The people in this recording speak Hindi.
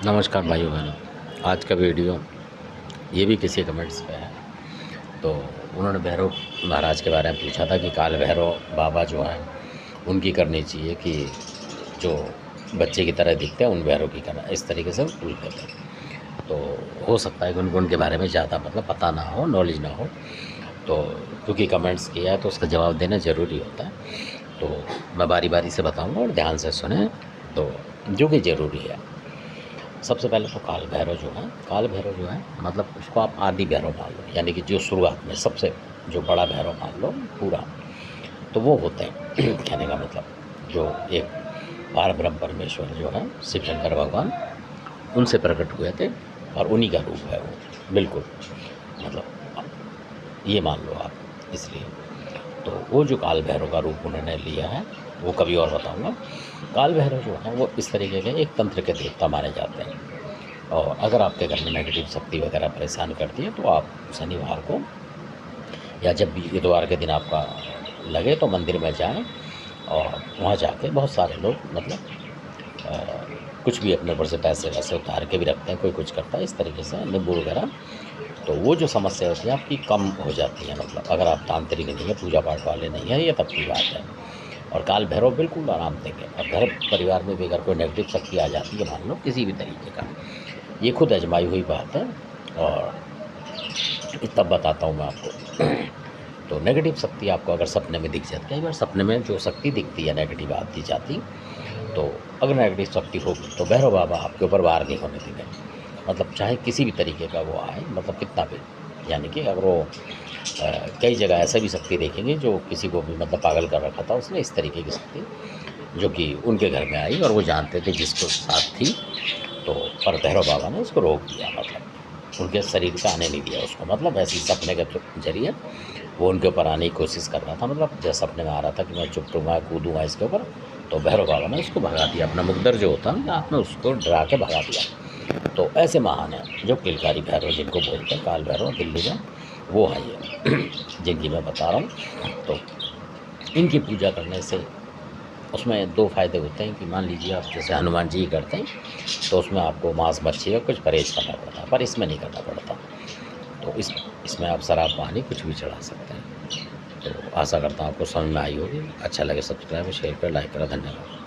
नमस्कार भाइयों बहनों। आज का वीडियो ये भी किसी कमेंट्स पे है। तो उन्होंने भैरव महाराज के बारे में पूछा था कि काल भैरव बाबा जो हैं उनकी करनी चाहिए कि जो बच्चे की तरह दिखते हैं उन भैरव की करना, इस तरीके से पूछ देते हैं। तो हो सकता है कि उनको उनके बारे में ज़्यादा पता ना हो, नॉलेज ना हो। तो क्योंकि कमेंट्स किया है तो उसका जवाब देना ज़रूरी होता है। तो मैं बारी बारी से बताऊँगा और ध्यान से सुने तो जो कि ज़रूरी है। सबसे पहले तो काल भैरव जो है उसको आप आदि भैरव मान लो, यानी कि जो शुरुआत में सबसे जो बड़ा भैरव मान लो पूरा, तो वो होते हैं कहने का मतलब जो एक पारब्रह्म परमेश्वर जो है शिव शंकर भगवान उनसे प्रकट हुए थे और उन्हीं का रूप है वो, बिल्कुल मतलब ये मान लो आप। इसलिए तो वो जो काल भैरव का रूप उन्होंने लिया है वो कभी और बताऊंगा। काल भैरव जो है वो इस तरीके के एक तंत्र के देवता माने जाते हैं। और अगर आपके घर में नेगेटिव शक्ति वगैरह परेशान करती है तो आप शनिवार को या जब भी इतवार के दिन आपका लगे तो मंदिर में जाएं और वहाँ जाके बहुत सारे लोग अ, कुछ भी अपने ऊपर से पैसे वैसे उतार के भी रखते हैं, कोई कुछ करता है इस तरीके से नींबू वगैरह। तो वो जो समस्या होती है आपकी कम हो जाती है, अगर आप तांत्रिक नहीं है, पूजा पाठ वाले नहीं है, ये तब की बात है। और काल भैरव बिल्कुल आराम देंगे। और घर परिवार में भी अगर कोई नेगेटिव शक्ति आ जाती है मान लो किसी भी तरीके का, ये खुद आजमाई हुई बात है और तब बताता हूँ मैं आपको। तो नेगेटिव शक्ति आपको अगर सपने में दिख जाती है, कई बार सपने में जो शक्ति दिखती है नेगेटिव आती जाती, तो अगर नेगेटिव शक्ति होगी तो भैरव बाबा आपके ऊपर वार नहीं होने देंगे। चाहे किसी भी तरीके का वो आए, कितना भी, यानी कि अगर वो कई जगह ऐसा भी शक्ति देखेंगे जो किसी को भी पागल कर रखा था उसने, इस तरीके की शक्ति जो कि उनके घर में आई और वो जानते थे जिसको साथ थी। तो पर भैरव बाबा ने उसको रोक दिया, उनके शरीर पे आने नहीं दिया उसको, ऐसे ही सपने के जरिए वो उनके ऊपर आने की कोशिश कर रहा था। जैसे सपने में आ रहा था कि मैं चुपटूँगा कूदूँगा इसके ऊपर, तो भैरव बाबा ने उसको भगा दिया, अपना मुकद्दर जो होता है आपने उसको डरा के भगा दिया। तो ऐसे महान हैं जो किलकारी भैरव जिनको बोलते हैं, काल भैरव दिल्ली में वो हैं ये जिनकी मैं बता रहा हूँ। तो इनकी पूजा करने से उसमें दो फ़ायदे होते हैं कि मान लीजिए आप जैसे हनुमान जी करते हैं तो उसमें आपको मांस मच्छी और कुछ परहेज़ करना पड़ता है, पर इसमें नहीं करना पड़ता। तो इसमें आप शराब पानी कुछ भी चढ़ा सकते हैं। तो आशा करता हूँ आपको समझ में आई होगी। अच्छा लगे सब्सक्राइब शेयर करें, लाइक करें। धन्यवाद।